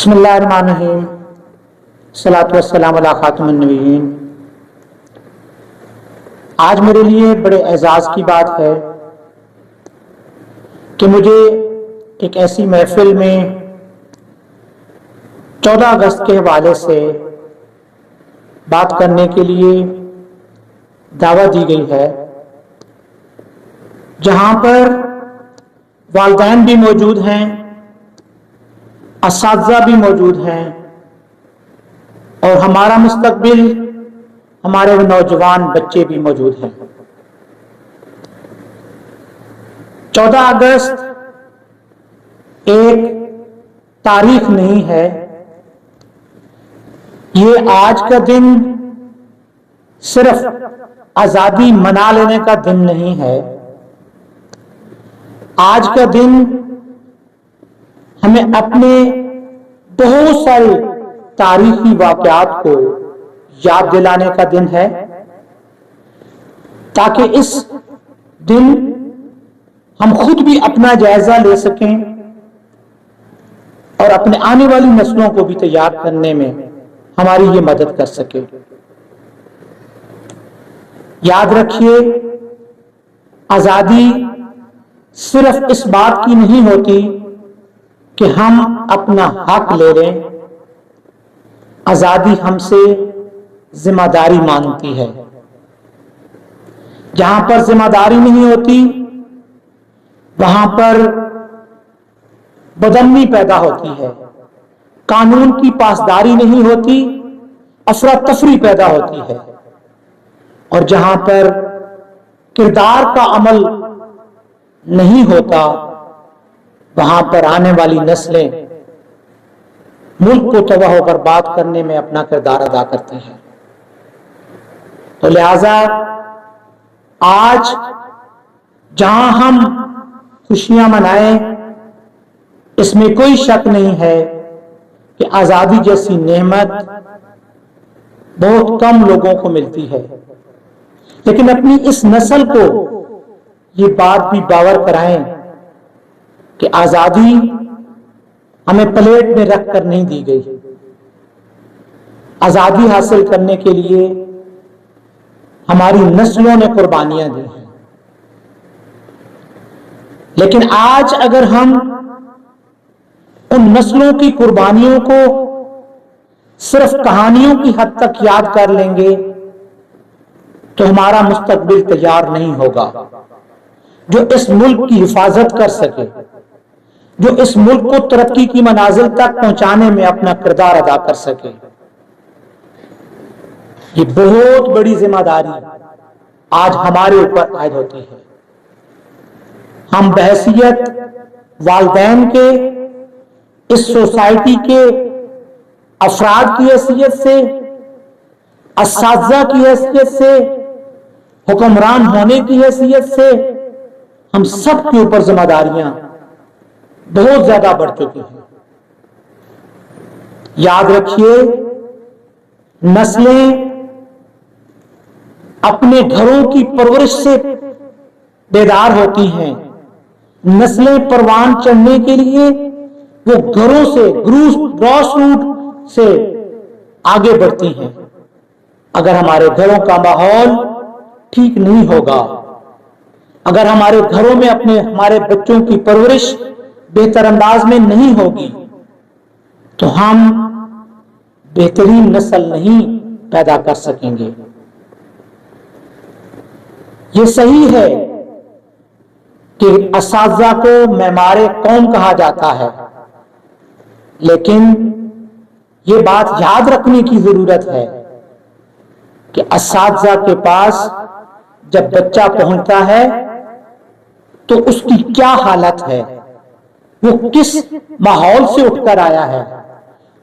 بسم اللہ الرحمن الرحیم، الصلاۃ والسلام علی خاتم النبیین۔ آج میرے لیے بڑے اعزاز کی بات ہے کہ مجھے ایک ایسی محفل میں 14 اگست کے حوالے سے بات کرنے کے لیے دعوت دی گئی ہے، جہاں پر والدین بھی موجود ہیں، اساتذہ بھی موجود ہیں، اور ہمارا مستقبل، ہمارے نوجوان بچے بھی موجود ہیں۔ 14 اگست ایک تاریخ نہیں ہے، یہ آج کا دن صرف آزادی منا لینے کا دن نہیں ہے۔ آج کا دن ہمیں اپنے بہت سارے تاریخی واقعات کو یاد دلانے کا دن ہے، تاکہ اس دن ہم خود بھی اپنا جائزہ لے سکیں اور اپنے آنے والی نسلوں کو بھی تیار کرنے میں ہماری یہ مدد کر سکے۔ یاد رکھیے، آزادی صرف اس بات کی نہیں ہوتی کہ ہم اپنا حق لے لیں، آزادی ہم سے ذمہ داری مانگتی ہے۔ جہاں پر ذمہ داری نہیں ہوتی وہاں پر بدامنی پیدا ہوتی ہے، قانون کی پاسداری نہیں ہوتی، افراتفری پیدا ہوتی ہے، اور جہاں پر کردار کا عمل نہیں ہوتا وہاں پر آنے والی نسلیں ملک کو تباہ و برباد کرنے میں اپنا کردار ادا کرتی ہیں۔ تو لہذا آج جہاں ہم خوشیاں منائیں، اس میں کوئی شک نہیں ہے کہ آزادی جیسی نعمت بہت کم لوگوں کو ملتی ہے، لیکن اپنی اس نسل کو یہ بات بھی باور کرائیں کہ آزادی ہمیں پلیٹ میں رکھ کر نہیں دی گئی۔ آزادی حاصل کرنے کے لیے ہماری نسلوں نے قربانیاں دی ہیں، لیکن آج اگر ہم ان نسلوں کی قربانیوں کو صرف کہانیوں کی حد تک یاد کر لیں گے تو ہمارا مستقبل تیار نہیں ہوگا، جو اس ملک کی حفاظت کر سکے، جو اس ملک کو ترقی کی منازل تک پہنچانے میں اپنا کردار ادا کر سکے۔ یہ بہت بڑی ذمہ داری آج ہمارے اوپر عائد ہوتی ہے۔ ہم بحیثیت والدین کے، اس سوسائٹی کے افراد کی حیثیت سے، اساتذہ کی حیثیت سے، حکمران ہونے کی حیثیت سے، ہم سب کے اوپر ذمہ داریاں بہت زیادہ بڑھ چکی ہیں۔ یاد رکھیے، نسلیں اپنے گھروں کی پرورش سے بیدار ہوتی ہیں، نسلیں پروان چڑھنے کے لیے وہ گھروں سے، گراس روٹ سے آگے بڑھتی ہیں۔ اگر ہمارے گھروں کا ماحول ٹھیک نہیں ہوگا، اگر ہمارے گھروں میں ہمارے بچوں کی پرورش بہتر انداز میں نہیں ہوگی تو ہم بہترین نسل نہیں پیدا کر سکیں گے۔ یہ صحیح ہے کہ اساتذہ کو معمار قوم کہا جاتا ہے، لیکن یہ بات یاد رکھنے کی ضرورت ہے کہ اساتذہ کے پاس جب بچہ پہنچتا ہے تو اس کی کیا حالت ہے، وہ کس ماحول سے اٹھ کر آیا ہے،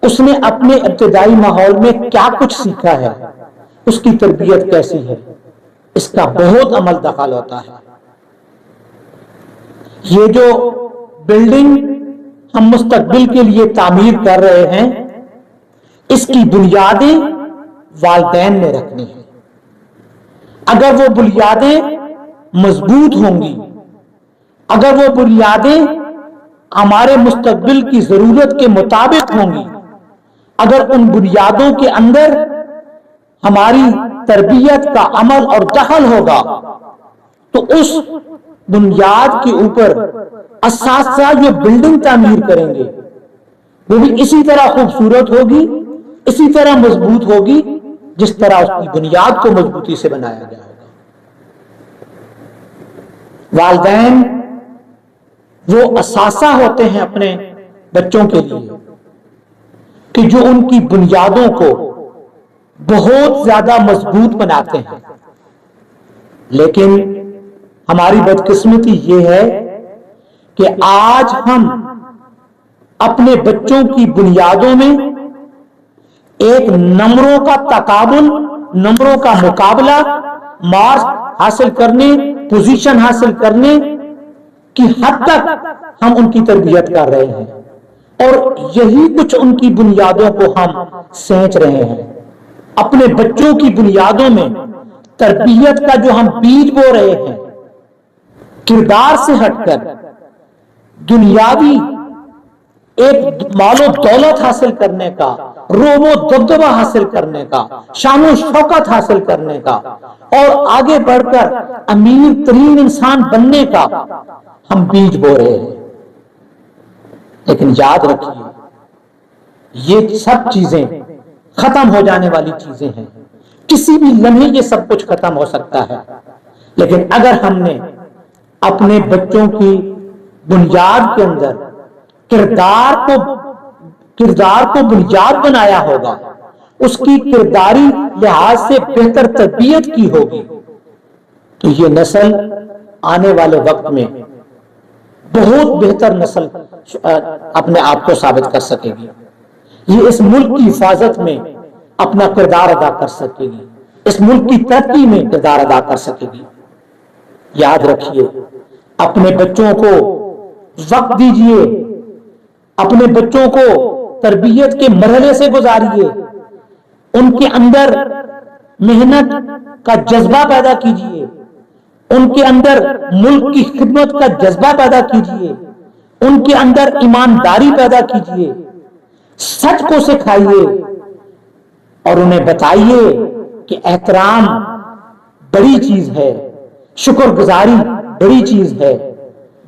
اس نے اپنے ابتدائی ماحول میں کیا کچھ سیکھا ہے، اس کی تربیت کیسی ہے، اس کا بہت عمل دخل ہوتا ہے۔ یہ جو بلڈنگ ہم مستقبل کے لیے تعمیر کر رہے ہیں، اس کی بنیادیں والدین نے رکھنی ہیں۔ اگر وہ بنیادیں مضبوط ہوں گی، اگر وہ بنیادیں ہمارے مستقبل کی ضرورت کے مطابق ہوں گی، اگر ان بنیادوں کے اندر ہماری تربیت کا عمل اور دخل ہوگا تو اس بنیاد کے اوپر اساتذہ جو بلڈنگ تعمیر کریں گے وہ بھی اسی طرح خوبصورت ہوگی، اسی طرح مضبوط ہوگی جس طرح اس کی بنیاد کو مضبوطی سے بنایا گیا ہوگا۔ والدین وہ اثاثہ ہوتے ہیں اپنے بچوں کے لیے کہ جو ان کی بنیادوں کو بہت زیادہ مضبوط بناتے ہیں، لیکن ہماری بدقسمتی یہ ہے کہ آج ہم اپنے بچوں کی بنیادوں میں ایک نمبروں کا تقابل، نمبروں کا مقابلہ، مارکس حاصل کرنے، پوزیشن حاصل کرنے کی حد تک ہم ان کی تربیت کر رہے ہیں، اور یہی کچھ ان کی بنیادوں کو ہم سینچ رہے ہیں۔ اپنے بچوں کی بنیادوں میں تربیت کا جو ہم بیج بو رہے ہیں، کردار سے ہٹ کر دنیاوی ایک مال و دولت حاصل کرنے کا، روب و دبدبہ حاصل کرنے کا، شان و شوکت حاصل کرنے کا، اور آگے بڑھ کر امیر ترین انسان بننے کا ہم بیج بو رہے ہیں۔ لیکن یاد رکھیے یہ سب چیزیں ختم ہو جانے والی چیزیں ہیں، کسی بھی لمحے یہ سب کچھ ختم ہو سکتا ہے، لیکن اگر ہم نے اپنے بچوں کی بنیاد کے اندر کردار کو بنیاد بنایا ہوگا، اس کی کرداری لحاظ سے بہتر تربیت کی ہوگی، تو یہ نسل آنے والے وقت میں بہت بہتر نسل اپنے آپ کو ثابت کر سکے گی، یہ اس ملک کی حفاظت میں اپنا کردار ادا کر سکے گی، اس ملک کی ترقی میں کردار ادا کر سکے گی۔ یاد رکھیے اپنے بچوں کو وقت دیجئے، اپنے بچوں کو تربیت کے مرحلے سے گزاریے، ان کے اندر محنت کا جذبہ پیدا کیجئے، ان کے اندر ملک کی خدمت کا جذبہ پیدا کیجئے، ان کے اندر ایمانداری پیدا کیجئے، سچ کو سکھائیے، اور انہیں بتائیے کہ احترام بڑی چیز ہے، شکر گزاری بڑی چیز ہے۔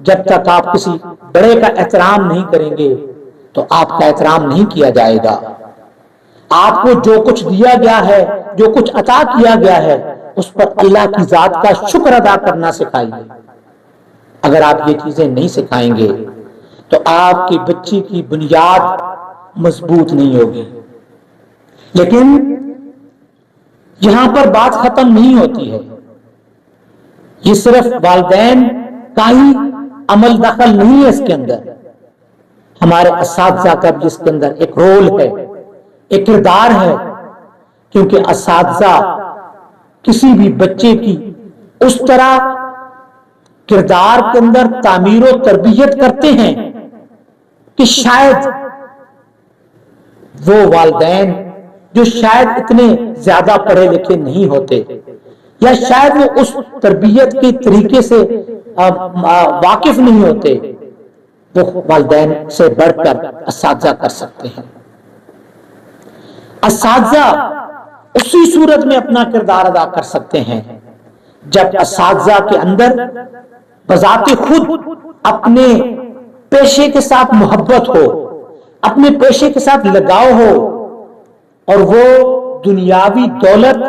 جب تک آپ کسی بڑے کا احترام نہیں کریں گے تو آپ کا احترام نہیں کیا جائے گا۔ آپ کو جو کچھ دیا گیا ہے، جو کچھ عطا کیا گیا ہے، اس پر اللہ کی ذات کا شکر ادا کرنا سکھائیے۔ اگر آپ یہ چیزیں نہیں سکھائیں گے تو آپ کی بچی کی بنیاد مضبوط نہیں ہوگی۔ لیکن یہاں پر بات ختم نہیں ہوتی ہے، یہ صرف والدین کا ہی عمل دخل نہیں ہے، اس کے اندر ہمارے اساتذہ کا بھی اس کے اندر ایک رول ہے، ایک کردار ہے، کیونکہ اساتذہ کسی بھی بچے کی اس طرح کردار کے اندر تعمیر و تربیت کرتے ہیں کہ شاید وہ والدین جو شاید اتنے زیادہ پڑھے لکھے نہیں ہوتے، یا شاید وہ اس تربیت کے طریقے سے واقف نہیں ہوتے، وہ والدین سے بڑھ کر اساتذہ کر سکتے ہیں۔ اساتذہ اسی صورت میں اپنا کردار ادا کر سکتے ہیں جب اساتذہ کے اندر بذات خود اپنے پیشے کے ساتھ محبت ہو، اپنے پیشے کے ساتھ لگاؤ ہو، اور وہ دنیاوی دولت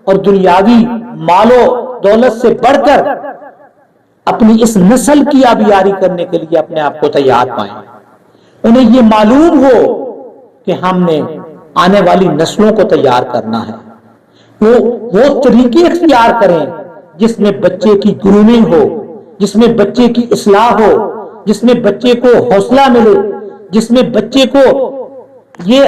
اور دنیاوی مال و دولت سے بڑھ کر اپنی اس نسل کی آبیاری کرنے کے لیے اپنے آپ کو تیار پائیں۔ انہیں یہ معلوم ہو کہ ہم نے آنے والی نسلوں کو تیار کرنا ہے، وہ طریقے اختیار کریں جس میں بچے کی گرومنگ ہو، جس میں بچے کی اصلاح ہو، جس میں بچے کو حوصلہ ملے، جس میں بچے کو یہ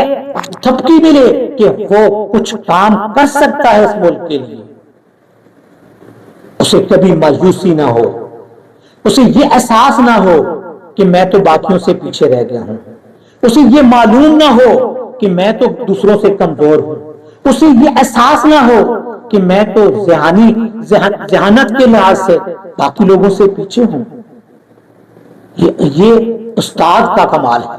تھپکی ملے کہ وہ کچھ کام کر سکتا ہے اس ملک کے لیے، اسے کبھی مایوسی نہ ہو، اسے یہ احساس نہ ہو کہ میں تو باقیوں سے پیچھے رہ گیا ہوں، اسے یہ معلوم نہ ہو کہ میں تو دوسروں سے کمزور ہوں، اسے یہ احساس نہ ہو کہ میں تو ذہانت کے لحاظ سے باقی لوگوں سے پیچھے ہوں۔ یہ استاد کا کمال ہے.